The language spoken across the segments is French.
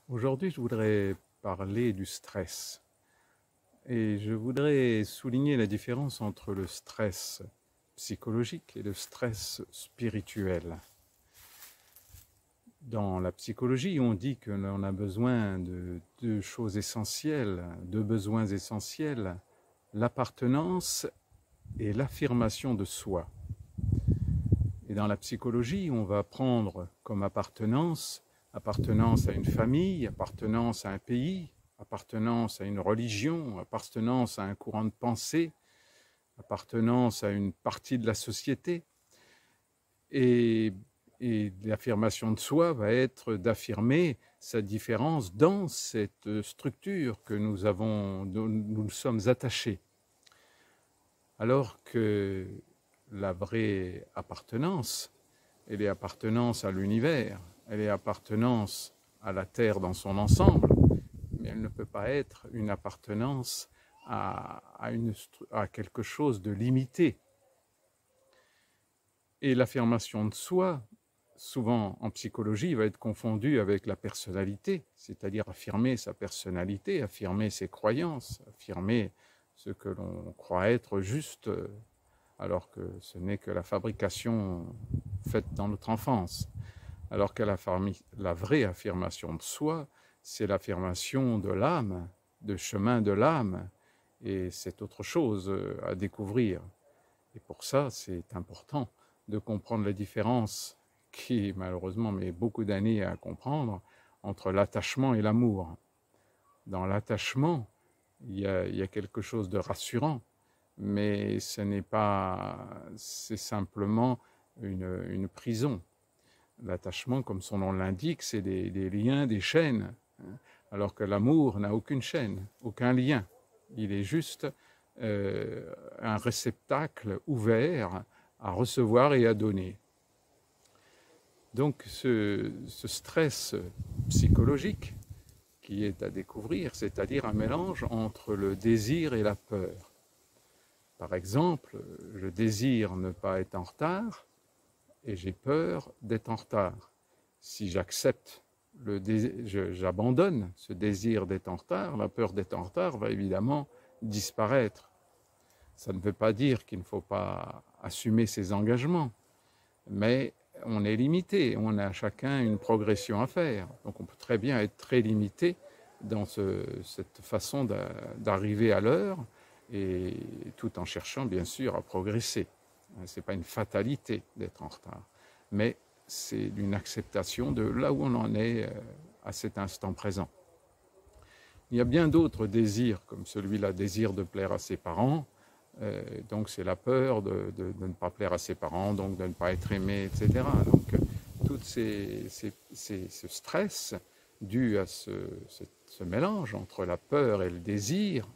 Aujourd'hui, je voudrais parler du stress et je voudrais souligner la différence entre le stress psychologique et le stress spirituel. Dans la psychologie, on dit que l'on a besoin de deux choses essentielles, deux besoins essentiels, l'appartenance et l'affirmation de soi. Et dans la psychologie, on va prendre comme appartenance à une famille, appartenance à un pays, appartenance à une religion, appartenance à un courant de pensée, appartenance à une partie de la société. Et, et l'affirmation de soi va être d'affirmer sa différence dans cette structure que nous avons, dont nous sommes attachés. Alors que la vraie appartenance, elle est appartenance à l'univers, elle est appartenance à la Terre dans son ensemble, mais elle ne peut pas être une appartenance à quelque chose de limité. Et l'affirmation de soi, souvent en psychologie, va être confondue avec la personnalité, c'est-à-dire affirmer sa personnalité, affirmer ses croyances, affirmer ce que l'on croit être juste, alors que ce n'est que la fabrication faite dans notre enfance. Alors que la vraie affirmation de soi, c'est l'affirmation de l'âme, de chemin de l'âme, et c'est autre chose à découvrir. Et pour ça, c'est important de comprendre la différence qui, malheureusement, met beaucoup d'années à comprendre entre l'attachement et l'amour. Dans l'attachement, il y a quelque chose de rassurant, mais ce n'est pas, c'est simplement une prison. L'attachement, comme son nom l'indique, c'est des liens, des chaînes, alors que l'amour n'a aucune chaîne, aucun lien. Il est juste un réceptacle ouvert à recevoir et à donner. Donc ce stress psychologique qui est à découvrir, c'est-à-dire un mélange entre le désir et la peur. Par exemple, je désire ne pas être en retard et j'ai peur d'être en retard. Si j'accepte j'abandonne ce désir d'être en retard, la peur d'être en retard va évidemment disparaître. Ça ne veut pas dire qu'il ne faut pas assumer ses engagements, mais on est limité, on a chacun une progression à faire. Donc on peut très bien être très limité dans cette façon d'arriver à l'heure, et tout en cherchant bien sûr à progresser. Ce n'est pas une fatalité d'être en retard, mais c'est une acceptation de là où on en est à cet instant présent. Il y a bien d'autres désirs, comme celui-là, désir de plaire à ses parents. Donc c'est la peur de ne pas plaire à ses parents, donc de ne pas être aimé, etc. Donc tout ce stress dû à ce mélange entre la peur et le désir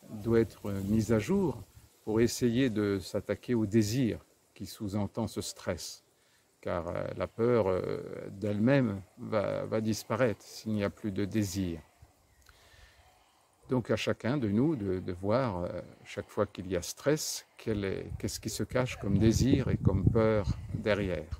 doit être mis à jour pour essayer de s'attaquer au désir qui sous-entend ce stress. Car la peur d'elle-même va disparaître s'il n'y a plus de désir. Donc à chacun de nous de voir chaque fois qu'il y a stress, qu'est-ce qui se cache comme désir et comme peur derrière.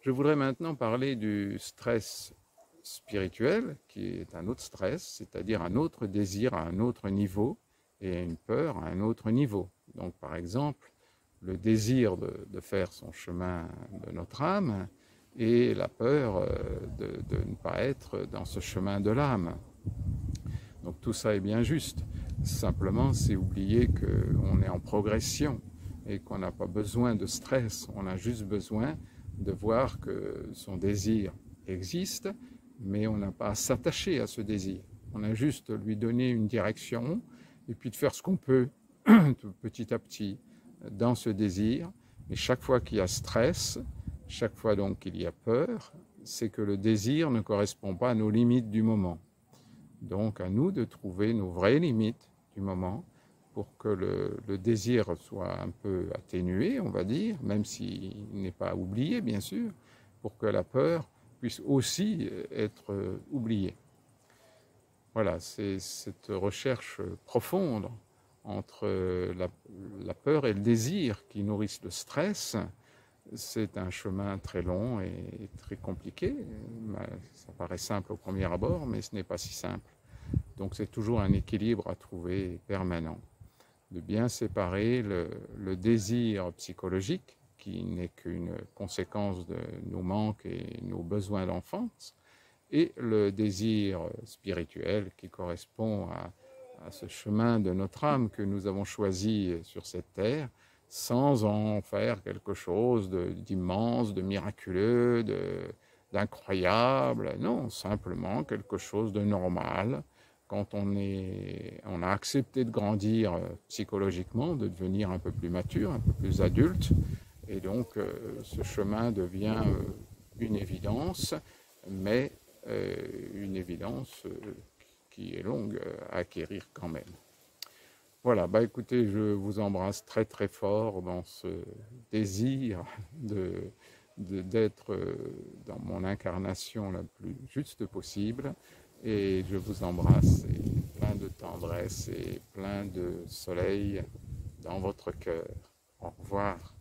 Je voudrais maintenant parler du stress spirituel, qui est un autre stress, c'est-à-dire un autre désir à un autre niveau et une peur à un autre niveau. Donc par exemple, le désir de faire son chemin de notre âme et la peur de ne pas être dans ce chemin de l'âme. Donc tout ça est bien juste. Simplement, c'est oublier qu'on est en progression et qu'on n'a pas besoin de stress. On a juste besoin de voir que son désir existe, mais on n'a pas à s'attacher à ce désir. On a juste à lui donner une direction et puis de faire ce qu'on peut petit à petit dans ce désir. Mais chaque fois qu'il y a stress, chaque fois donc qu'il y a peur, c'est que le désir ne correspond pas à nos limites du moment. Donc à nous de trouver nos vraies limites du moment pour que le désir soit un peu atténué, on va dire, même s'il n'est pas oublié, bien sûr, pour que la peur puisse aussi être oubliée. Voilà, c'est cette recherche profonde entre la peur et le désir qui nourrissent le stress C'est un chemin très long et très compliqué. Ça paraît simple au premier abord, mais ce n'est pas si simple. Donc c'est toujours un équilibre à trouver permanent, de bien séparer le désir psychologique, qui n'est qu'une conséquence de nos manques et nos besoins d'enfance, et le désir spirituel qui correspond à ce chemin de notre âme que nous avons choisi sur cette terre, sans en faire quelque chose d'immense, de miraculeux, d'incroyable. Non, simplement quelque chose de normal. Quand on a accepté de grandir psychologiquement, de devenir un peu plus mature, un peu plus adulte, et donc ce chemin devient une évidence, mais une évidence qui est longue à acquérir quand même. Voilà, bah écoutez, je vous embrasse très très fort dans ce désir d'être dans mon incarnation la plus juste possible. Et je vous embrasse, et plein de tendresse et plein de soleil dans votre cœur. Au revoir.